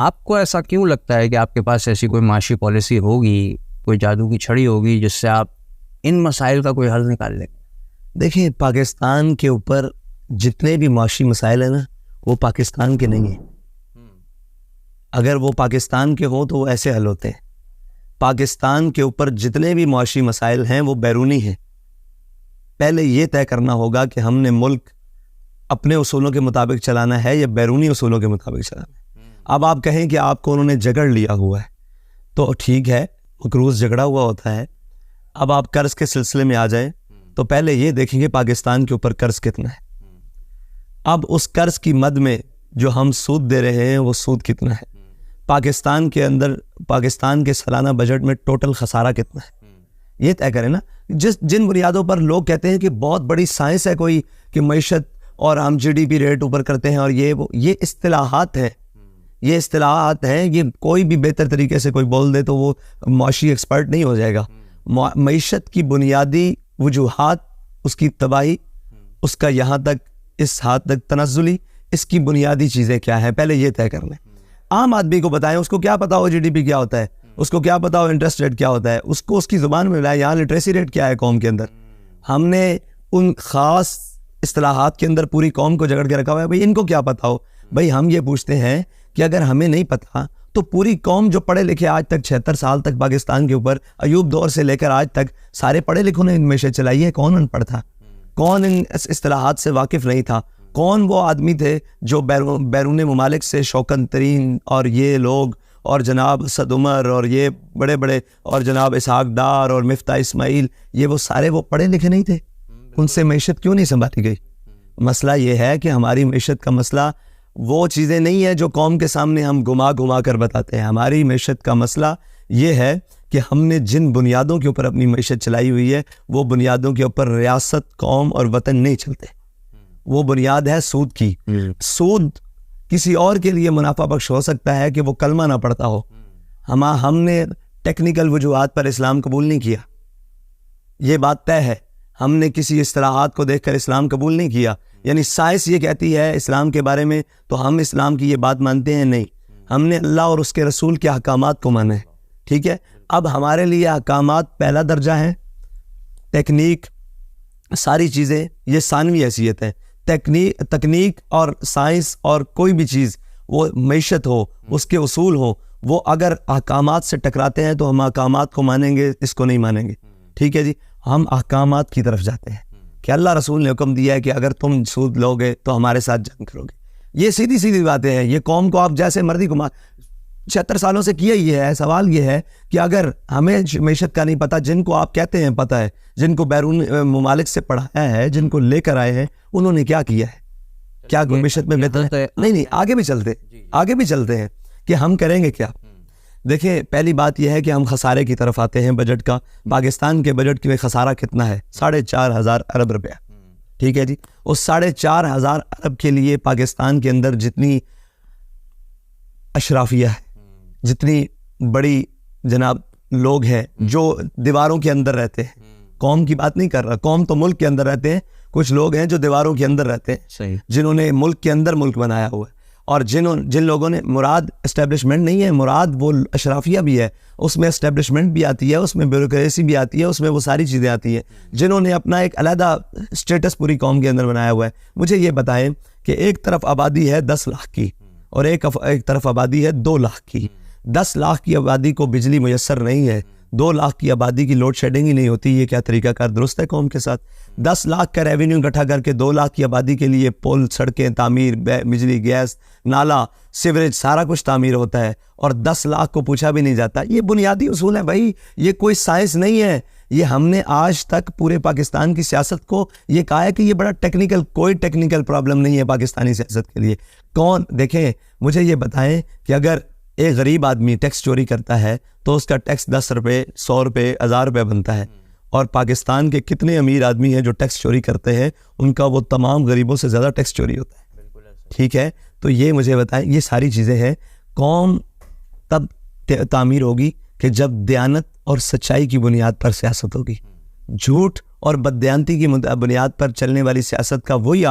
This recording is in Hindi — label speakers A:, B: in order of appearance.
A: आपको ऐसा क्यों लगता है कि आपके पास ऐसी कोई माशी पॉलिसी होगी, कोई जादू की छड़ी होगी जिससे आप इन मसाइल का कोई हल निकाल लेंगे?
B: देखिए, पाकिस्तान के ऊपर जितने भी माशी मसाइल हैं ना, वो पाकिस्तान के नहीं हैं। अगर वो पाकिस्तान के हों तो वो ऐसे हल होते हैं। पाकिस्तान के ऊपर जितने भी माशी मसाइल हैं वो बैरूनी हैं। पहले ये तय करना होगा कि हमने मुल्क अपने उसूलों के मुताबिक चलाना है या बैरूनी उसूलों के मुताबिक चलाना है। अब आप कहें कि आपको उन्होंने जकड़ लिया हुआ है तो ठीक है, मकरूज झगड़ा हुआ होता है। अब आप कर्ज के सिलसिले में आ जाएं तो पहले ये देखेंगे पाकिस्तान के ऊपर कर्ज कितना है। अब उस कर्ज की मद में जो हम सूद दे रहे हैं वो सूद कितना है। पाकिस्तान के अंदर, पाकिस्तान के सालाना बजट में टोटल खसारा कितना है, ये तय करें ना। जिन बुनियादों पर लोग कहते हैं कि बहुत बड़ी साइंस है कोई कि मईशत और हम GDP रेट ऊपर करते हैं और ये इस्तिलाहात हैं, ये इस्तिलाहात हैं। ये कोई भी बेहतर तरीके से कोई बोल दे तो वो माशी एक्सपर्ट नहीं हो जाएगा। मईशत की बुनियादी वजूहात, उसकी तबाही, उसका यहाँ तक इस हाथ तक तनज़्ज़ुली, इसकी बुनियादी चीज़ें क्या हैं, पहले ये तय कर लें। आम आदमी को बताएं, उसको क्या पता हो GDP क्या होता है, उसको क्या पता हो इंटरेस्ट रेट क्या होता है, उसको उसकी ज़ुबान में मिलाएं। यहाँ लिटरेसी रेट क्या है कौम के अंदर। हमने उन ख़ास इस्तिलाहात के अंदर पूरी कौम को जकड़ के रखा हुआ है। भाई इनको क्या पता हो। भाई हम ये पूछते हैं कि अगर हमें नहीं पता तो पूरी कौम जो पढ़े लिखे आज तक 76 साल तक पाकिस्तान के ऊपर अयूब दौर से लेकर आज तक सारे पढ़े लिखों ने इनमें से चलाई है। कौन अनपढ़ था, कौन इन इस्तिलाहात से वाकिफ़ नहीं था, कौन वो आदमी थे जो बैरून ममालिक से शौकत तरीन और ये लोग और जनाब असद उमर और ये बड़े बड़े और जनाब इसहाक डार और मिफ्ता इस्माइल, ये वो सारे वो पढ़े लिखे नहीं थे। उनसे मैशत क्यों नहीं संभाली गई? मसला ये है कि हमारी मैशत का मसला वो चीज़ें नहीं है जो कौम के सामने हम घुमा घुमा कर बताते हैं। हमारी मैशत का मसला ये है कि हमने जिन बुनियादों के ऊपर अपनी मैशत चलाई हुई है वो बुनियादों के ऊपर रियासत, कौम और वतन नहीं चलते। वो बुनियाद है सूद की। सूद किसी और के लिए मुनाफा बख्श हो सकता है कि वो कलमा ना पढ़ता हो। हमने टेक्निकल वजूहात पर इस्लाम कबूल नहीं किया, ये बात तय है। हमने किसी इस्तिलाहात को देखकर इस्लाम कबूल नहीं किया। यानी साइंस ये कहती है इस्लाम के बारे में तो हम इस्लाम की ये बात मानते हैं, नहीं। हमने अल्लाह और उसके रसूल के अहकामात को माना है, ठीक है। अब हमारे लिए अहकामात पहला दर्जा है, टेक्निक सारी चीज़ें ये सानवी हैसियत है। तकनीक और साइंस और कोई भी चीज़, वो मैशत हो, उसके उसूल हो, वो अगर अहकामात से टकराते हैं तो हम अहकामात को मानेंगे, इसको नहीं मानेंगे, ठीक है जी। हम अहकामात की तरफ जाते हैं कि अल्लाह रसूल ने हुक्म दिया है कि अगर तुम सूद लोगे तो हमारे साथ जंग करोगे। ये सीधी सीधी बातें हैं। ये कौम को आप जैसे मर्जी घुमा 76 सालों से किया ही है। सवाल ये है कि अगर हमें मैशत का नहीं पता, जिनको आप कहते हैं पता है, जिनको बैरून ममालिक से पढ़ाया है, जिनको लेकर आए हैं, उन्होंने क्या किया है, क्या मैशत में बेहतर है? नहीं, आगे भी चलते हैं कि हम करेंगे क्या। देखिए, पहली बात यह है कि हम खसारे की तरफ आते हैं बजट का। पाकिस्तान के बजट में खसारा कितना है? 4,500 अरब रुपया, ठीक है जी। उस 4,500 अरब के लिए पाकिस्तान के अंदर जितनी अशराफिया है, जितनी बड़ी जनाब लोग हैं जो दीवारों के अंदर रहते हैं, कौम की बात नहीं कर रहा, कौम तो मुल्क के अंदर रहते हैं, कुछ लोग हैं जो दीवारों के अंदर रहते हैं, जिन्होंने मुल्क के अंदर मुल्क बनाया हुआ है। और जिन लोगों ने, मुराद एस्टेब्लिशमेंट नहीं है, मुराद वो अशराफिया भी है, उसमें एस्टेब्लिशमेंट भी आती है, उसमें ब्यूरोक्रेसी भी आती है, उसमें वो सारी चीज़ें आती हैं, जिन्होंने अपना एक अलहदा स्टेटस पूरी कौम के अंदर बनाया हुआ है। मुझे ये बताएं कि एक तरफ आबादी है 10 लाख की और एक तरफ आबादी है 2 लाख की। 10 लाख की आबादी को बिजली मुयस्सर नहीं है, 2 लाख की आबादी की लोड शेडिंग ही नहीं होती। ये क्या तरीकाकार दुरुस्त है कौम के साथ? 10 लाख का रेवेन्यू इकट्ठा करके 2 लाख की आबादी के लिए पुल, सड़कें तामीर, बिजली, गैस, नाला, सीवरेज, सारा कुछ तामीर होता है और 10 लाख को पूछा भी नहीं जाता। ये बुनियादी उसूल है भाई, ये कोई साइंस नहीं है। ये हमने आज तक पूरे पाकिस्तान की सियासत को ये कहा है कि ये बड़ा टेक्निकल, कोई टेक्निकल प्रॉब्लम नहीं है पाकिस्तानी सियासत के लिए। कौन, देखें मुझे ये बताएं कि अगर एक गरीब आदमी टैक्स चोरी करता है तो उसका टैक्स 10 रुपये, 100 रुपये, 1000 रुपये बनता है, और पाकिस्तान के कितने अमीर आदमी हैं जो टैक्स चोरी करते हैं, उनका वो तमाम गरीबों से ज़्यादा टैक्स चोरी होता है, ठीक है। तो ये मुझे बताएं, ये सारी चीज़ें हैं। कौम तब तामीर होगी कि जब दयानत और सच्चाई की बुनियाद पर सियासत होगी। झूठ और बददयांती की बुनियाद पर चलने वाली सियासत का वही